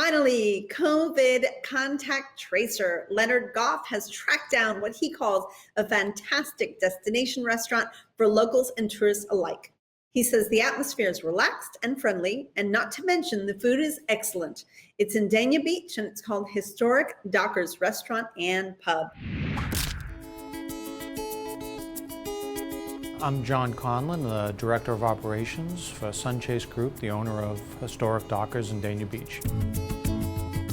Finally, COVID contact tracer Leonard Goff has tracked down what he calls a fantastic destination restaurant for locals and tourists alike. He says the atmosphere is relaxed and friendly, and not to mention the food is excellent. It's in Dania Beach, and it's called Historic Dockers Restaurant and Pub. I'm John Conlon, the Director of Operations for Sunchase Group, the owner of Historic Dockers in Dania Beach.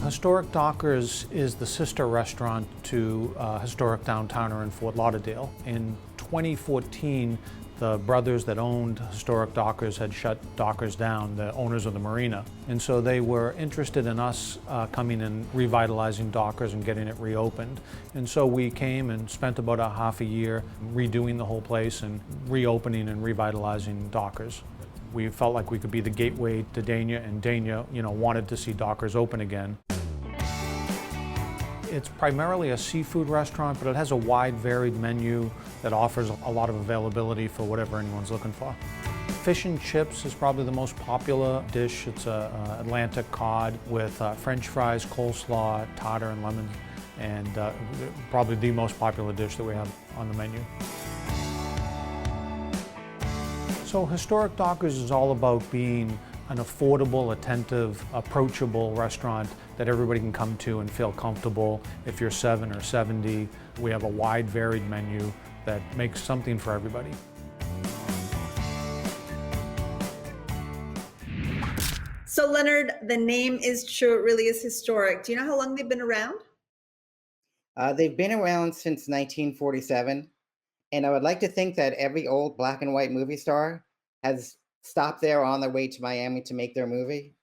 Historic Dockers is the sister restaurant to Historic Downtowner in Fort Lauderdale. In 2014, the brothers that owned Historic Dockers had shut Dockers down, the owners of the marina. And so they were interested in us coming and revitalizing Dockers and getting it reopened. And so we came and spent about a half a year redoing the whole place and reopening and revitalizing Dockers. We felt like we could be the gateway to Dania, and Dania, wanted to see Dockers open again. It's primarily a seafood restaurant, but it has a wide, varied menu that offers a lot of availability for whatever anyone's looking for. Fish and chips is probably the most popular dish. It's Atlantic cod with French fries, coleslaw, tartar, and lemon, and probably the most popular dish that we have on the menu. So Historic Dockers is all about being an affordable, attentive, approachable restaurant that everybody can come to and feel comfortable. If you're 7 or 70, we have a wide, varied menu that makes something for everybody. So Leonard, the name is true, it really is historic. Do you know how long they've been around? They've been around since 1947, and I would like to think that every old black and white movie star has stopped there on their way to Miami to make their movie.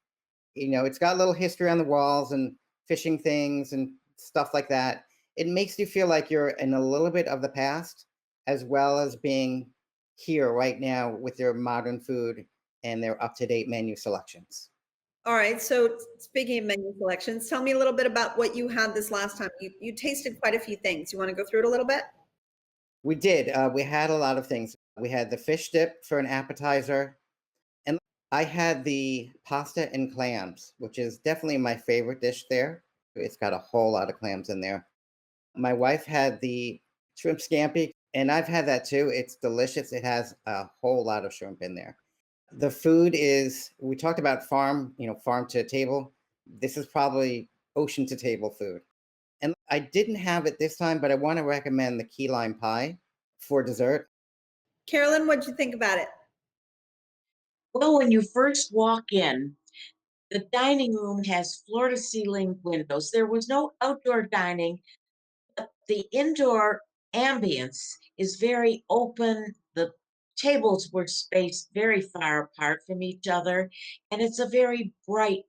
It's got a little history on the walls and fishing things and stuff like that. It makes you feel like you're in a little bit of the past, as well as being here right now with their modern food and their up-to-date menu selections. All right, so speaking of menu selections, tell me a little bit about what you had this last time. You tasted quite a few things. You want to go through it a little bit? We did. We had a lot of things. We had the fish dip for an appetizer. And I had the pasta and clams, which is definitely my favorite dish there. It's got a whole lot of clams in there. My wife had the shrimp scampi, and I've had that too. It's delicious. It has a whole lot of shrimp in there. The food is, we talked about farm to table. This is probably ocean to table food. And I didn't have it this time, but I want to recommend the key lime pie for dessert. Carolyn, what'd you think about it? Well, when you first walk in, the dining room has floor to ceiling windows. There was no outdoor dining, but the indoor ambience is very open. The tables were spaced very far apart from each other, and it's a very bright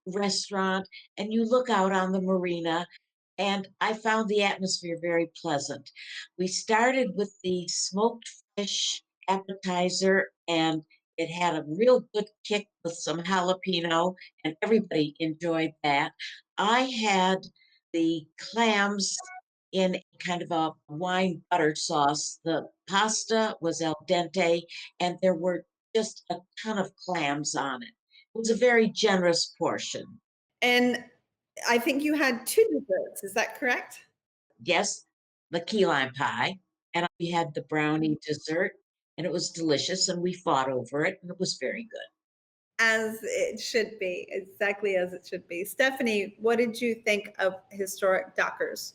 restaurant. And you look out on the marina, and I found the atmosphere very pleasant. We started with the smoked fish appetizer, and it had a real good kick with some jalapeno, and everybody enjoyed that. I had the clams in kind of a wine butter sauce. The pasta was al dente, and there were just a ton of clams on it. It was a very generous portion. And I think you had two desserts, is that correct? Yes, the key lime pie, and we had the brownie dessert, and it was delicious, and we fought over it, and it was very good. As it should be, exactly as it should be. Stephanie, what did you think of Historic Dockers?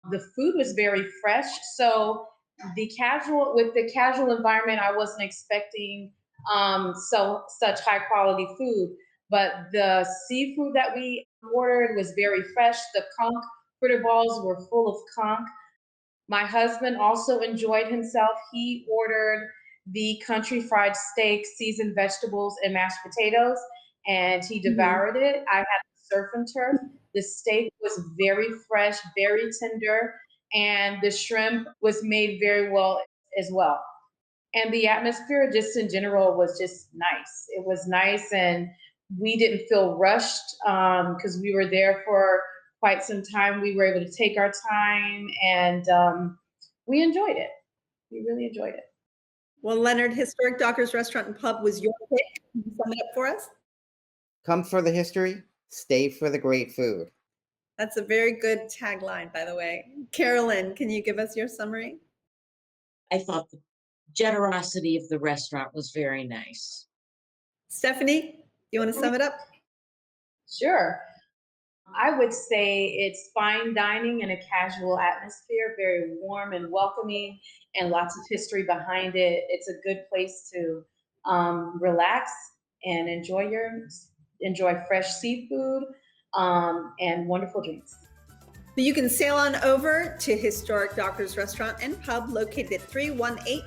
The food was very fresh. So with the casual environment, I wasn't expecting such high quality food. But the seafood that we ordered was very fresh. The conch fritter balls were full of conch. My husband also enjoyed himself. He ordered the country fried steak, seasoned vegetables, and mashed potatoes, and he devoured it. I had the surf and turf. The steak was very fresh, very tender, and the shrimp was made very well as well. And the atmosphere, just in general, was just nice. It was nice, and we didn't feel rushed because we were there for quite some time. We were able to take our time, and we enjoyed it. We really enjoyed it. Well, Leonard, Historic Dockers Restaurant and Pub was your pick. Can you sum it up for us? Come for the history, stay for the great food. That's a very good tagline, by the way. Carolyn, can you give us your summary? I thought the generosity of the restaurant was very nice. Stephanie, you want to sum it up? Sure. I would say it's fine dining in a casual atmosphere, very warm and welcoming, and lots of history behind it. It's a good place to relax and enjoy fresh seafood and wonderful drinks. So you can sail on over to Historic Dockers Restaurant and Pub located at 318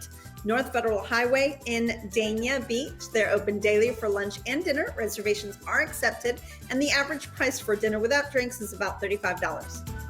North Federal Highway in Dania Beach. They're open daily for lunch and dinner. Reservations are accepted, and the average price for dinner without drinks is about $35.